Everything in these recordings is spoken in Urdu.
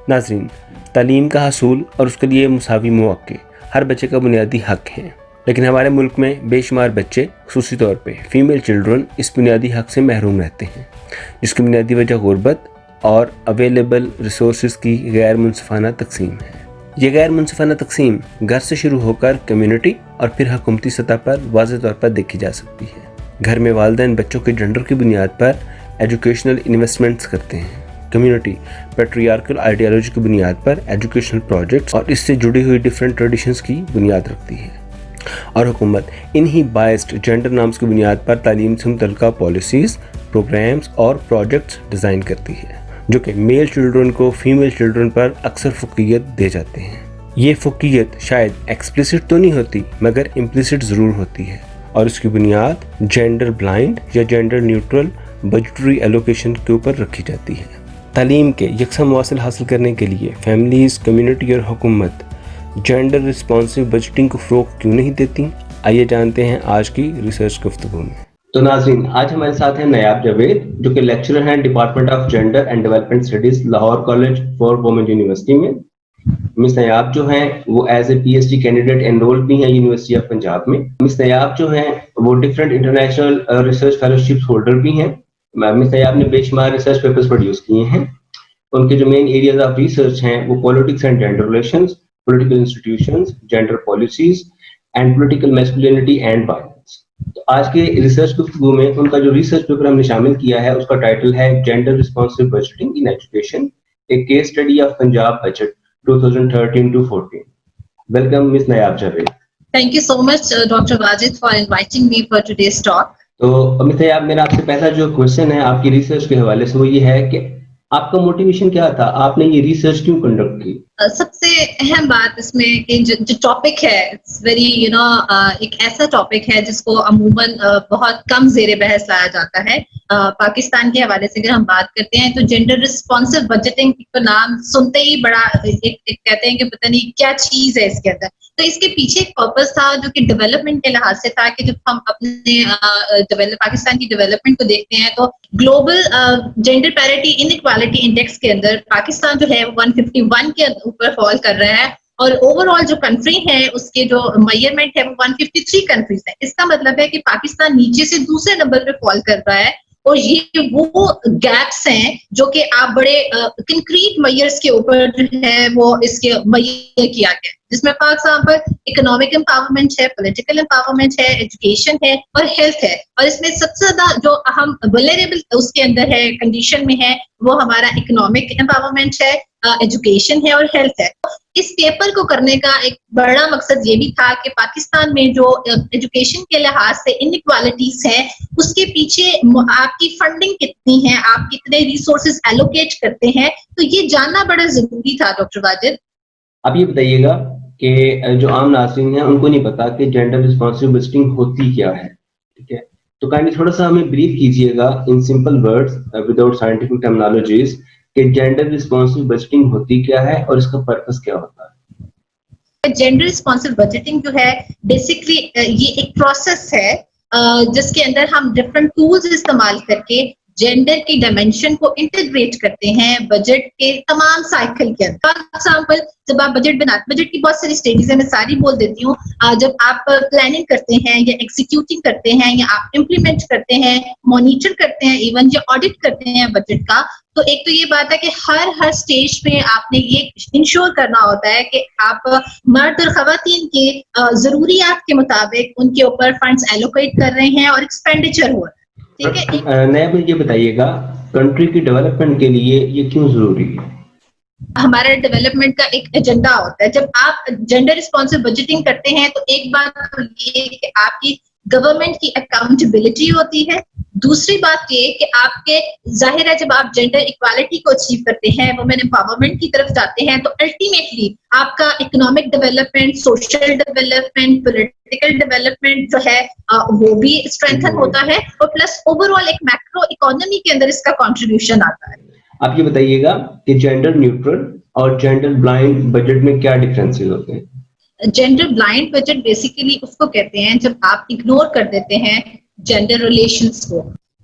ناظرین، تعلیم کا حصول اور اس کے لیے مساوی مواقع ہر بچے کا بنیادی حق ہے، لیکن ہمارے ملک میں بے شمار بچے، خصوصی طور پہ فیمیل چلڈرن، اس بنیادی حق سے محروم رہتے ہیں، جس کی بنیادی وجہ غربت اور اویلیبل ریسورسز کی غیر منصفانہ تقسیم ہے۔ یہ غیر منصفانہ تقسیم گھر سے شروع ہو کر کمیونٹی اور پھر حکومتی سطح پر واضح طور پر دیکھی جا سکتی ہے۔ گھر میں والدین بچوں کے جنڈر کی بنیاد پر ایجوکیشنل انویسٹمنٹس کرتے ہیں، کمیونٹی پیٹریارکل آئیڈیالوجی کی بنیاد پر ایجوکیشنل پروجیکٹس اور اس سے جڑی ہوئی ڈیفرنٹ ٹریڈیشنز کی بنیاد رکھتی ہے، اور حکومت انہی بائسڈ جنڈر نارمز کی بنیاد پر تعلیم سے متعلقہ پالیسیز، پروگرامز اور پروجیکٹس ڈیزائن کرتی ہے، جو کہ میل چلڈرن کو فیمیل چلڈرن پر اکثر فوقیت دے جاتے ہیں۔ یہ فوقیت شاید ایکسپلیسٹ تو نہیں ہوتی، مگر امپلیسٹ ضرور ہوتی ہے، اور اس کی بنیاد جینڈر بلائنڈ یا جینڈر نیوٹرل بجٹری ایلوکیشن کے اوپر رکھی جاتی ہے۔ تعلیم کے یکساں مواصل حاصل کرنے کے لیے فیملیز، کمیونٹی اور حکومت جینڈر رسپانسو بجٹنگ کو فروغ کیوں نہیں دیتی؟ آئیے جانتے ہیں آج کی ریسرچ گفتگو میں۔ تو ناظرین، آج ہمارے ساتھ ہیں نیاب جاوید، جو کہ لیکچرر ہیں department of gender and development studies, Lahore college for women university میں۔ مس نیاب جو ہیں وہ as a P H D candidate enrol بھی ہیں یونیورسٹی آف پنجاب میں۔ مس نیاب جو ہیں وہ different international research fellowship holder بھی ہیں۔ مس نیاب نے بے شمار ریسرچ پیپرز پروڈیوس کیے ہیں۔ ان کے جو مین ایریاز آف ریسرچ ہیں وہ politics and gender relations, political institutions, gender policies and political masculinity and violence. تو آج کے ریسرچ گفتگو میں ان کا جو ریسرچ پیپر ہم نے شامل کیا ہے اس کا ٹائٹل ہے gender responsive budgeting in education, a case study of Punjab budget 2013-14۔ Welcome miss Nayab Javed. Thank you so much, Dr. Wajid, for inviting me for today's talk. تو مس نیاب، میرا آپ سے پہلا جو کوشچن ہے آپ کی ریسرچ کے حوالے سے وہ یہ ہے کہ آپ کا موٹیویشن کیا تھا، آپ نے یہ ریسرچ کیوں کنڈکٹ کی؟ سب سے اہم بات اس میں کہ جو ٹاپک ہے ویری ایک ایسا ٹاپک ہے جس کو عموماً بہت کم زیر بحث لایا جاتا ہے۔ پاکستان کے حوالے سے اگر ہم بات کرتے ہیں تو جینڈر رسپانسو بجٹنگ کا نام سنتے ہی بڑا ایک کہتے ہیں کہ پتہ نہیں کیا چیز ہے اس کے اندر۔ تو اس کے پیچھے ایک پرپز تھا جو کہ ڈیولپمنٹ کے لحاظ سے تھا کہ جب ہم اپنے پاکستان کی ڈیولپمنٹ کو دیکھتے ہیں تو global gender parity inequality index کے اندر پاکستان جو ہے 151 کے اوپر فال کر رہا ہے، اور اوور آل جو کنٹری ہے اس کے جو میئرمنٹ ہے وہ 153 کنٹریز ہے۔ اس کا مطلب ہے کہ پاکستان نیچے سے دوسرے نمبر پہ فال کر رہا ہے، اور یہ وہ گیپس ہیں جو کہ آپ بڑے کنکریٹ میئرز کے اوپر جو ہے وہ اس کے میئر کیا گیا، جس میں فار ایگزامپل اکنامک امپاورمنٹ ہے، پولیٹیکل امپاورمنٹ ہے، ایجوکیشن ہے اور ہیلتھ ہے۔ اور اس میں سب سے زیادہ جو اہم ویلریبل اس کے اندر ہے، کنڈیشن میں ہے، وہ ہمارا اکنامک امپاورمنٹ ہے، ایجوکیشن ہے اور ہیلتھ ہے۔ اس پیپر کو کرنے کا ایک بڑا مقصد یہ بھی تھا کہ پاکستان میں جو ایجوکیشن کے لحاظ سے انیکوالٹیز ہیں اس کے پیچھے آپ کی فنڈنگ کتنی ہے، آپ کتنے ریسورسز ایلوکیٹ کرتے ہیں، تو یہ جاننا بڑا ضروری تھا ڈاکٹر واجد۔ اب یہ بتائیے گا کہ جو عام ناظرین ہیں ان کو نہیں پتا کہ جینڈر رسپانسو بجٹنگ ہوتی کیا ہے، ٹھیک ہے؟ تو کائنڈلی تھوڑا سا ہمیں بریف کیجیے گا in simple words without scientific terminologies کہ جینڈر رسپانسو بجٹنگ ہوتی کیا ہے اور اس کا پرپس کیا ہوتا ہے؟ جینڈر رسپانسو بجٹنگ جو ہے بیسکلی یہ ایک پروسیس ہے جس کے اندر ہم ڈفرنٹ ٹولز استعمال کر کے جینڈر کی ڈائمینشن کو انٹیگریٹ کرتے ہیں بجٹ کے تمام سائیکل کے اندر۔ فار ایگزامپل جب آپ بجٹ بناتے، بجٹ کی بہت ساری اسٹیجز ہیں، میں ساری بول دیتی ہوں۔ جب آپ پلاننگ کرتے ہیں یا ایگزیکیوٹنگ کرتے ہیں یا آپ امپلیمنٹ کرتے ہیں، مانیٹر کرتے ہیں، ایون یا آڈٹ کرتے ہیں بجٹ کا، تو ایک تو یہ بات ہے کہ ہر اسٹیج پہ آپ نے یہ انشور کرنا ہوتا ہے کہ آپ مرد اور خواتین کے ضروریات کے مطابق ان کے اوپر فنڈز ایلوکیٹ کر رہے ہیں اور ایکسپینڈیچر ہو رہا ہے، ٹھیک ہے۔ نیا مجھے یہ بتائیے گا کنٹری کی ڈیولپمنٹ کے لیے یہ کیوں ضروری ہے؟ ہمارا ڈیولپمنٹ کا ایک ایجنڈا ہوتا ہے۔ جب آپ جینڈر رسپانسو بجٹنگ کرتے ہیں تو ایک بات یہ کہ آپ کی گورنمنٹ کی اکاؤنٹیبلٹی ہوتی ہے، دوسری بات یہ کہ آپ کے ظاہر ہے جب آپ جینڈر اکوالٹی کو اچیو کرتے ہیں، وومن امپاورمنٹ کی طرف جاتے ہیں، تو الٹیمیٹلی آپ کا economic development, social development, political development جو ہے وہ بھی اسٹرینتھن ہوتا ہے، اور پلس اوور آل ایک میکرو اکانومی کے اندر اس کا کنٹریبیوشن آتا ہے۔ آپ یہ بتائیے گا کہ جینڈر نیوٹرل اور جینڈر بلائنڈ بجٹ میں کیا ڈفرینسز ہوتے ہیں؟ جینڈر بلائنڈ بجٹ بیسیکلی اس کو کہتے ہیں جب آپ اگنور کر دیتے ہیں جینڈر ریلیشنز کو۔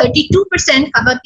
32%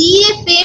EFA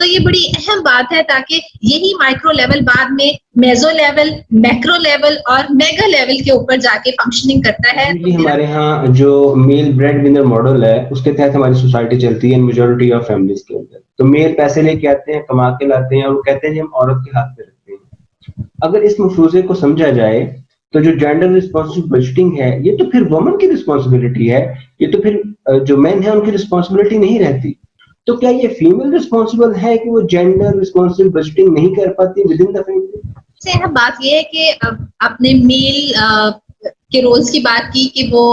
تو یہ بڑی اہم بات ہے تاکہ یہی مائکرو لیول بعد میں میزو لیول, میکرو لیول اور میگا لیول کے اوپر جا کے فنکشننگ کرتا ہے. ہمارے ہاں جو میل بریڈ ونر ماڈل ہے اس کے تحت ہماری سوسائٹی چلتی ہے میجورٹی آف فیملیز کے اندر. تو میل پیسے لے کے آتے ہیں, کما کے لاتے ہیں اور وہ کہتے ہیں ہم عورت کے ہاتھ پہ رکھتے ہیں. اگر اس مفروضے کو سمجھا جائے تو جو جینڈر رسپانسبل بجٹنگ ہے یہ تو پھر وومن کی رسپانسبلٹی ہے, یہ تو پھر جو مین ہے ان کی رسپانسبلٹی نہیں رہتی. تو کیا یہ فیمل رسپانسبل ہے کہ وہ جینڈر رسپانسبل بجٹنگ نہیں کر پاتی ود ان دا فیملی؟ سے اہم بات یہ ہے کہ آپ نے میل کے رولز کی بات کی کہ وہ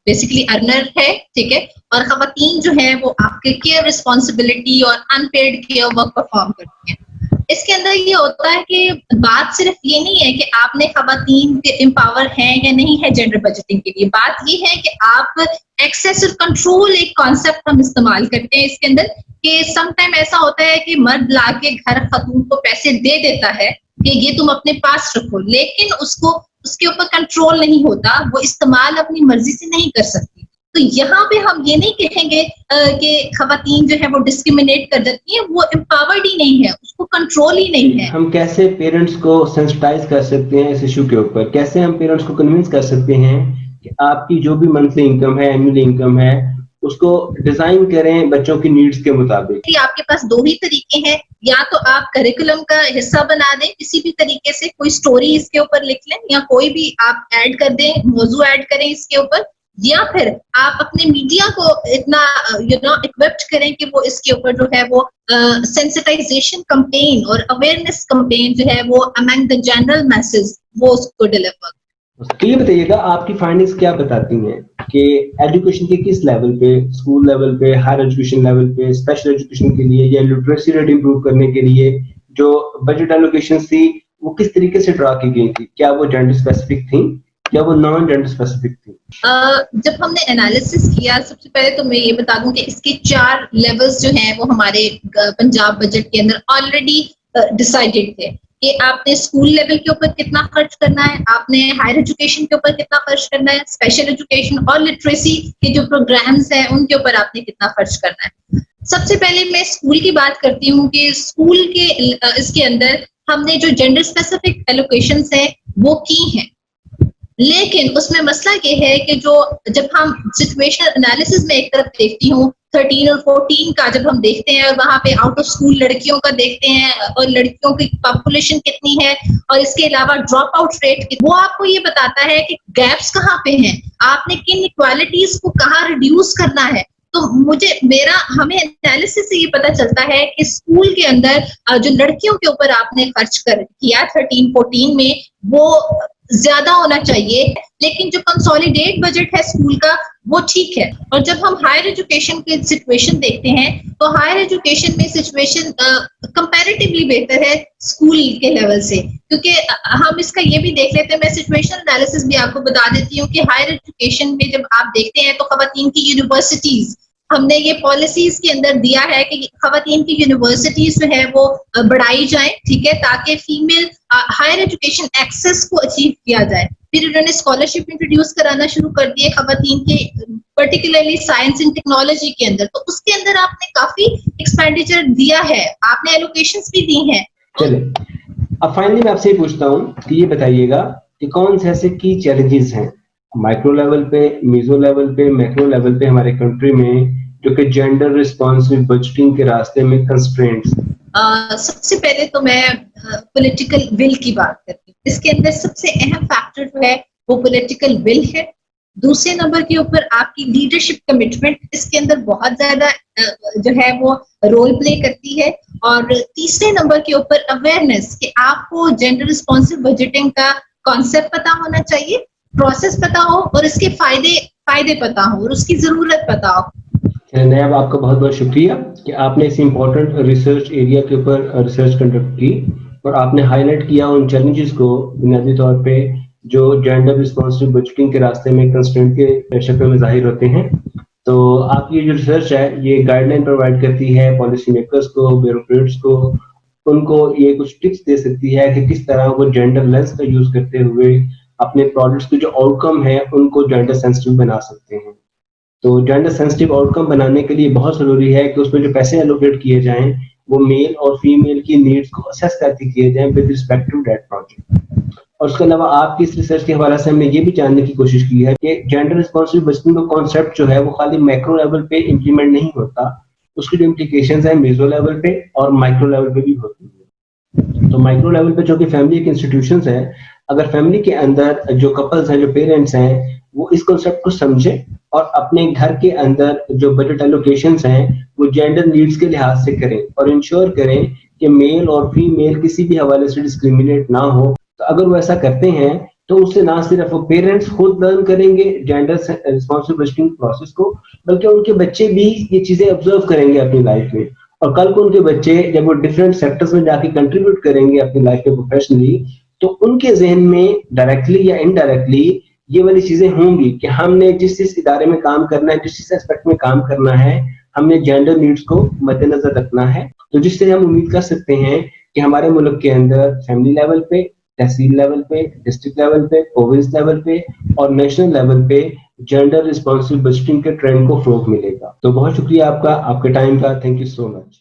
بیسیکلی ارنر ہے, ٹھیک ہے, اور خواتین جو ہیں وہ آپ کے کیئر رسپانسبلٹی اور ان پیڈ کیئر ورک پرفارم کرتی ہیں. اس کے اندر یہ ہوتا ہے کہ بات صرف یہ نہیں ہے کہ آپ نے خواتین کے امپاور ہیں یا نہیں ہے جینڈر بجٹنگ کے لیے. بات یہ ہے کہ آپ ایکسیس اور کنٹرول ایک کانسیپٹ ہم استعمال کرتے ہیں اس کے اندر کہ سم ٹائم ایسا ہوتا ہے کہ مرد لا کے گھر خاتون کو پیسے دے دیتا ہے کہ یہ تم اپنے پاس رکھو, لیکن اس کے اوپر کنٹرول نہیں ہوتا, وہ استعمال اپنی مرضی سے نہیں کر سکتی. تو یہاں پہ ہم یہ نہیں کہیں گے کہ خواتین جو ہے وہ ڈسکریمنیٹ کر دیتی ہیں, وہ امپاورڈ ہی نہیں ہے, اس کو کنٹرول ہی نہیں ہے. ہم کیسے پیرنٹس کو سینسٹائز کر سکتے ہیں اس ایشو کے اوپر, کیسے ہم پیرنٹس کو کنونس کر سکتے ہیں کہ آپ کی جو بھی منتھلی انکم ہے, اینولی انکم ہے, اس کو ڈیزائن کریں بچوں کی نیڈس کے مطابق. آپ کے پاس دو ہی طریقے ہیں, یا تو آپ کریکولم کا حصہ بنا دیں کسی بھی طریقے سے, کوئی سٹوری اس کے اوپر لکھ لیں یا کوئی بھی آپ ایڈ کر دیں, موضوع ایڈ کریں اس کے اوپر, یا پھر آپ اپنے میڈیا کو اتنا اکوپڈ کریں کہ وہ اس کے اوپر جو ہے وہ سینسٹائزیشن کمپین اور اویئرنیس کمپین جو ہے وہ امنگ دا جنرل میسز وہ اس کو ڈیلیور. تو یہ بتائیے گا آپ کی فائنڈنگز کیا بتاتی ہیں کہ ایجوکیشن کے کس لیول پہ, اسکول لیول پہ, ہائر ایجوکیشن لیول پہ, اسپیشل ایجوکیشن کے لیے یا لٹریسی ریٹ امپروو کرنے کے لیے جو بجٹ ایلوکیشن تھی وہ کس طریقے سے ڈرا کی گئی تھی؟ کیا وہ جینڈر اسپیسیفک تھیں یا وہ نان جینڈر اسپیسیفک تھیں؟ جب ہم نے انالیسس کیا, سب سے پہلے تو میں یہ بتا دوں کہ اس کے 4 لیولز جو ہیں وہ ہمارے پنجاب بجٹ کے اندر آلریڈی ڈیسائیڈڈ تھے کہ آپ نے اسکول لیول کے اوپر کتنا خرچ کرنا ہے, آپ نے ہائر ایجوکیشن کے اوپر کتنا خرچ کرنا ہے, اسپیشل ایجوکیشن اور لٹریسی کے جو پروگرامز ہیں ان کے اوپر آپ نے کتنا خرچ کرنا ہے. سب سے پہلے میں اسکول کی بات کرتی ہوں کہ اسکول کے اس کے اندر ہم نے جو جینڈر اسپیسیفک ایلوکیشنز ہیں وہ کی ہیں, لیکن اس میں مسئلہ یہ ہے کہ جب ہم سچویشن انالیسس میں ایک طرف دیکھتی ہوں 13 اور 14 کا جب ہم دیکھتے ہیں اور وہاں پہ آؤٹ آف اسکول لڑکیوں کا دیکھتے ہیں اور لڑکیوں کی پاپولیشن کتنی ہے اور اس کے علاوہ ڈراپ آؤٹ ریٹ, وہ آپ کو یہ بتاتا ہے کہ گیپس کہاں پہ ہیں, آپ نے کن اکوالٹیز کو کہاں ریڈیوس کرنا ہے. تو ہمیں انالیسس سے یہ پتا چلتا ہے کہ اسکول کے اندر جو لڑکیوں کے اوپر آپ نے خرچ کیا 13-14 میں وہ زیادہ ہونا چاہیے, لیکن جو کنسولیڈیٹ بجٹ ہے اسکول کا وہ ٹھیک ہے. اور جب ہم ہائر ایجوکیشن کی سچویشن دیکھتے ہیں تو ہائر ایجوکیشن میں سچویشن کمپیریٹیولی بہتر ہے اسکول کے لیول سے, کیونکہ ہم اس کا یہ بھی دیکھ لیتے ہیں, میں سچویشن انالیسس بھی آپ کو بتا دیتی ہوں کہ ہائر ایجوکیشن میں جب آپ دیکھتے ہیں تو خواتین کی یونیورسٹیز ہم نے یہ پالیسیز کے اندر دیا ہے کہ خواتین کی یونیورسٹیز جو ہے وہ بڑھائی جائیں, ٹھیک ہے, تاکہ فیمیل ہائر ایجوکیشن ایکسس کو اچیو کیا جائے. پھر انہوں نے اسکالرشپ انٹروڈیوس کرانا شروع کر دیے خواتین کے پرٹیکولرلی سائنس اینڈ ٹیکنالوجی کے اندر, تو اس کے اندر آپ نے کافی ایکسپینڈیچر دیا ہے, آپ نے ایلوکیشنز بھی دی ہیں. چلے اب فائنلی میں آپ سے پوچھتا ہوں کہ یہ بتائیے گا کہ کون سے ایسے کی چیلنجز ہیں مائکرو لیول پہ, میزو لیول پہ, میکرو لیول پہ ہمارے کنٹری میں جو کہ جینڈر رسپانسبل بجٹنگ کے راستے میں کنسٹرینٹس؟ سب سے پہلے تو میں پولیٹیکل ول کی بات کرتی ہوں. اس کے اندر سب سے اہم فیکٹر جو ہے وہ پولیٹیکل ول ہے. دوسرے نمبر کے اوپر آپ کی لیڈرشپ کمٹمنٹ اس کے اندر بہت زیادہ جو ہے وہ رول پلے کرتی ہے. اور تیسرے نمبر کے اوپر اویئرنیس کہ آپ کو جینڈر رسپانسبل بجٹنگ کا کانسیپٹ پتا ہونا چاہیے, پروسیس پتا ہو اور اس کے فائدے پتا ہو اور اس کی ضرورت پتا ہو. نیب آپ کا بہت بہت شکریہ کہ آپ نے اس امپورٹنٹ ریسرچ ایریا کے اوپر ریسرچ کنڈکٹ کی اور آپ نے ہائی لائٹ کیا ان چیلنجز کو بنیادی طور پہ جو جینڈر رسپانسبل بجٹنگ کے راستے میں کنسٹرینٹ کے شکل میں ظاہر ہوتے ہیں. تو آپ کی جو ریسرچ ہے یہ گائیڈ لائن پرووائڈ کرتی ہے پالیسی میکرز کو, بیوروکریٹس کو, ان کو یہ کچھ ٹپس دے سکتی ہے کہ کس طرح وہ جینڈر لینس کا یوز کرتے ہوئے اپنے پروڈکٹس کے جو آؤٹ کم ہے ان کو جینڈر سینسٹیو بنا سکتے ہیں. تو جینڈر سینسٹیو آؤٹ کم بنانے کے لیے بہت ضروری ہے کہ اس میں جو پیسے الوکیٹ کیے جائیں وہ میل اور فیمیل کی نیڈس کو اسیس کر کے کیے جائیں with respect to that project. اور اس کے علاوہ آپ کی اس ریسرچ کے حوالے سے ہم نے یہ بھی جاننے کی کوشش کی ہے کہ جینڈر رسپانسبل بچپن کا کانسیپٹ جو ہے وہ خالی مائکرو لیول پہ امپلیمنٹ نہیں ہوتا, اس کی جو امپلیکیشنز ہیں میزو لیول پہ اور مائکرو لیول پہ بھی ہوتی ہیں. تو مائکرو لیول پہ جو کہ فیملی کے انسٹیٹیوشنز ہیں, اگر فیملی کے اندر جو کپلز ہیں, جو پیرنٹس ہیں, وہ اس کنسیپٹ کو سمجھیں اور اپنے گھر کے اندر جو بجٹ الوکیشنز ہیں وہ جینڈر نیڈز کے لحاظ سے کریں اور انشور کریں کہ میل اور فیمیل کسی بھی حوالے سے ڈسکریمنیٹ نہ ہو. تو اگر وہ ایسا کرتے ہیں تو اس سے نہ صرف وہ پیرنٹس خود لرن کریں گے جینڈر رسپانسبل بچپن پروسیس کو, بلکہ ان کے بچے بھی یہ چیزیں آبزرو کریں گے اپنی لائف میں. اور کل کو ان کے بچے جب وہ ڈفرینٹ سیکٹرز میں جا کے کنٹریبیوٹ کریں گے اپنی لائف میں پروفیشنلی, تو ان کے ذہن میں ڈائریکٹلی یا انڈائریکٹلی یہ والی چیزیں ہوں گی کہ ہم نے جس ادارے میں کام کرنا ہے, جس اسپیکٹ میں کام کرنا ہے, ہم نے جینڈر نیڈز کو مد نظر رکھنا ہے. تو جس سے ہم امید کر سکتے ہیں کہ ہمارے ملک کے اندر فیملی لیول پہ, تحصیل لیول پہ, ڈسٹرکٹ لیول پہ, پروونس لیول پہ اور نیشنل لیول پہ جینڈر رسپانسبل بچپن کے ٹرینڈ کو فروغ ملے گا. تو بہت شکریہ آپ کا, آپ کے ٹائم کا. Thank you so much.